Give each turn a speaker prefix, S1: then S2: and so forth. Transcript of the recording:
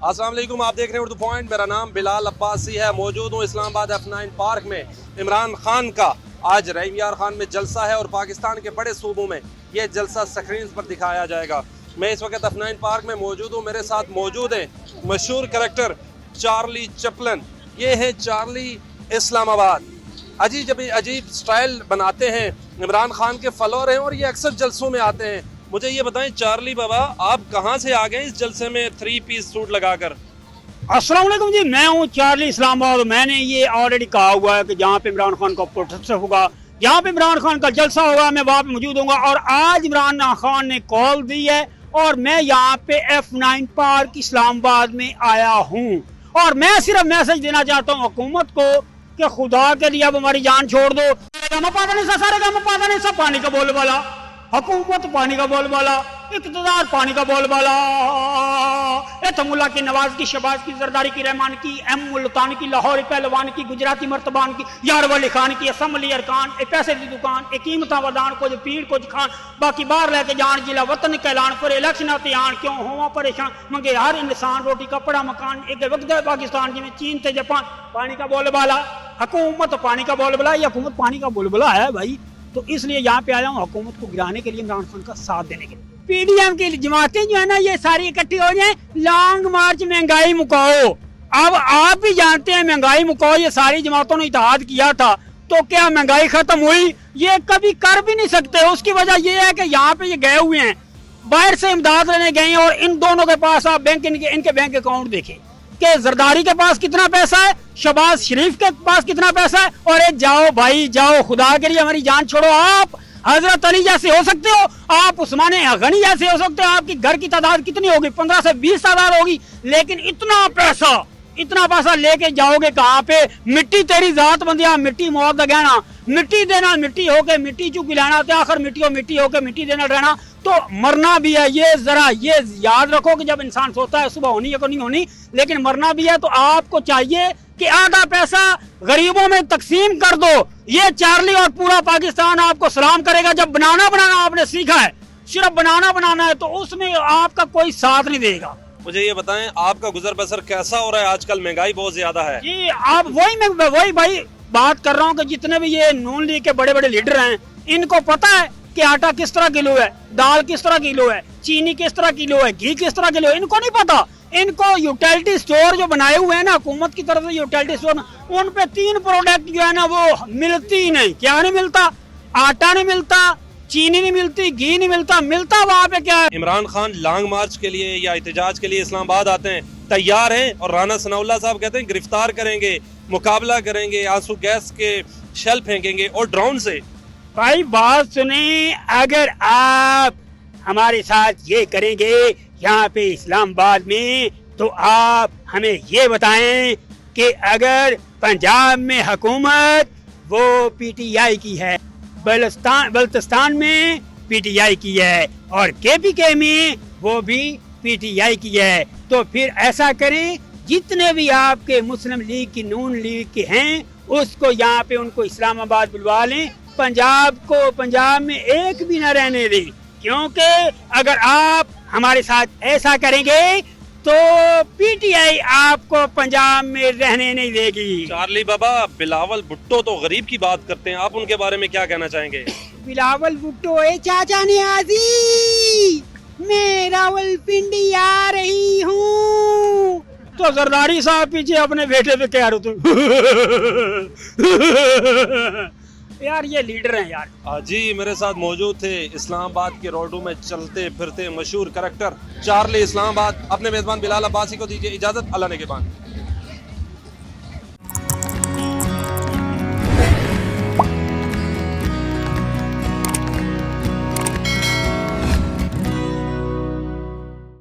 S1: अस्सलाम वालेकुम, आप देख रहे हैं उर्दू पॉइंट। मेरा नाम बिलाल अब्बासी है। मौजूद हूँ इस्लामाबाद F9 पार्क में। इमरान खान का आज रहीम यार खान में जलसा है और पाकिस्तान के बड़े सूबों में ये जलसा स्क्रीन पर दिखाया जाएगा। मैं इस वक्त F9 पार्क में मौजूद हूँ। मेरे साथ मौजूद है मशहूर करैक्टर चार्ली चैपलिन। ये है चार्ली इस्लामाबाद। अजीब स्टाइल बनाते हैं। इमरान खान के फॉलोअर हैं और ये अक्सर जलसों में आते हैं। मुझे ये बताएं चार्ली बाबा, आप कहाँ से आ गए इस जलसे में 3 पीस सूट लगाकर?
S2: अस्सलाम वालेकुम जी, मैं हूँ चार्ली इस्लामाबाद। मैंने ये ऑलरेडी कहा हुआ है कि जहाँ पे इमरान खान का प्रोटेस्ट होगा, जहाँ पे इमरान खान का जलसा होगा, मैं वहाँ पे मौजूद होऊंगा। और आज इमरान खान ने कॉल दी है और मैं यहाँ पे F9 पार्क इस्लामाबाद में आया हूँ। और मैं सिर्फ मैसेज देना चाहता हूँ हुकूमत को कि खुदा के लिए अब हमारी जान छोड़ दो। सारे काम पाता नहीं, सब पानी का बोल वाला, हुकूमत पानी का बोल वाला, इक़्तिदार पानी का बोल वाला। मुल्ला की, नवाज की, शहबाज की, जरदारी की, रहमान की, एम मुल्तान की, लाहौर पहलवान की, गुजराती मर्तबान की, यार वली खान की, असम्बली अरकान, एक पैसे की दुकान, एक कीमता वदान, कुछ पीड़ कुछ खान, बाकी बाहर लेके जान, जिला वतन के ऐलान पर इलेक्शन आते आन, क्यों हुआ परेशान, मंगे हर इंसान रोटी कपड़ा मकान, एक वक्त है पाकिस्तान जिमें चीन थे जापान, पानी का बोल वाला, हुकूमत पानी का बोल वाला, ये हुकूमत पानी का बोल वाला है भाई। तो इसलिए यहाँ पे आया हूँ हुकूमत को गिराने के लिए, इमरान खान का साथ देने के लिए। पीडीएम की जमातें जो है ना, ये सारी इकट्ठी हो जाए, लॉन्ग मार्च महंगाई मुकाओ। अब आप भी जानते हैं महंगाई मुकाओ, ये सारी जमातों ने इत्तेहाद किया था, तो क्या महंगाई खत्म हुई? ये कभी कर भी नहीं सकते। उसकी वजह ये है कि यहाँ पे ये गए हुए हैं, बाहर से इमदाद लेने गए हैं। और इन दोनों के पास आप बैंक इनके बैंक अकाउंट देखें कि जरदारी के पास कितना पैसा है, शहबाज शरीफ के पास कितना पैसा है। और ये जाओ भाई जाओ, खुदा के लिए हमारी जान छोड़ो। आप हजरत अली जैसे हो सकते हो, आप उस्मान गनी जैसे हो सकते हो। आपकी घर की तादाद कितनी होगी? 15 से 20 तादाद होगी। लेकिन इतना पैसा लेके जाओगे कहाँ पे? मिट्टी तेरी जात बंदिया, मिट्टी मौत का गहना, मिट्टी देना मिट्टी होके मिट्टी चुक लाना, तो आखिर मिट्टी होके मिट्टी देना रहना, तो मरना भी है। ये जरा ये याद रखो कि जब इंसान सोता है सुबह होनी है को नहीं होनी, लेकिन मरना भी है। तो आपको चाहिए कि आधा पैसा गरीबों में तकसीम कर दो। ये चार्ली और पूरा पाकिस्तान आपको सलाम करेगा। जब बनाना आपने सीखा है, सिर्फ बनाना है, तो उसमें आपका कोई साथ नहीं देगा।
S1: मुझे ये बताएं, आपका गुजर बसर कैसा हो रहा है? आजकल महंगाई बहुत ज्यादा है
S2: जी। आप वही भाई बात कर रहा हूँ कि जितने भी ये नून लीग के बड़े बड़े लीडर हैं, इनको पता है कि आटा किस तरह किलो है, दाल किस तरह किलो है, चीनी किस तरह किलो है, घी किस तरह किलो है। इनको नहीं पता। इनको यूटिलिटी स्टोर जो बनाए हुए हैं ना हुकूमत की तरफ से, यूटिलिटी स्टोर, उन पे 3 प्रोडक्ट जो है ना वो मिलती ही नहीं। क्या नहीं मिलता? आटा नहीं मिलता, चीनी नहीं मिलती, घी नहीं मिलता। मिलता वहाँ पे क्या है?
S1: इमरान खान लॉन्ग मार्च के लिए या एहतजाज के लिए इस्लामाबाद आते हैं, तैयार हैं। और राना सनाउल्लाह साहब कहते हैं गिरफ्तार करेंगे, मुकाबला करेंगे, आंसू गैस के शेल फेंकेंगे और ड्रोन से।
S2: भाई बात सुने, अगर आप हमारे साथ ये करेंगे यहाँ पे इस्लामाबाद में, तो आप हमें ये बताएं कि अगर पंजाब में हुकूमत वो PTI की है, बल्तिस्तान में PTI की है, और KPK में वो भी PTI की है, तो फिर ऐसा करें, जितने भी आपके मुस्लिम लीग की, नून लीग के हैं, उसको यहाँ पे उनको इस्लामाबाद बुलवा लें। पंजाब में एक भी न रहने दें, क्योंकि अगर आप हमारे साथ ऐसा करेंगे तो PTI आपको पंजाब में रहने नहीं देगी।
S1: चार्ली बाबा, बिलावल भुट्टो तो गरीब की बात करते हैं, आप उनके बारे में क्या कहना चाहेंगे?
S2: बिलावल भुट्टो चाचा ने आजी, मैं रावलपिंडी आ रही हूँ, तो जरदारी साहब पीछे अपने बेटे पे कह रहे थे। यार ये लीडर हैं यार।
S1: जी, मेरे साथ मौजूद थे इस्लामाबाद के रोडों में चलते फिरते मशहूर करैक्टर चार्ली इस्लामाबाद। अपने मेजबान बिलाल अब्बासी को दीजिए इजाजत। अल्लाह ने के बाद।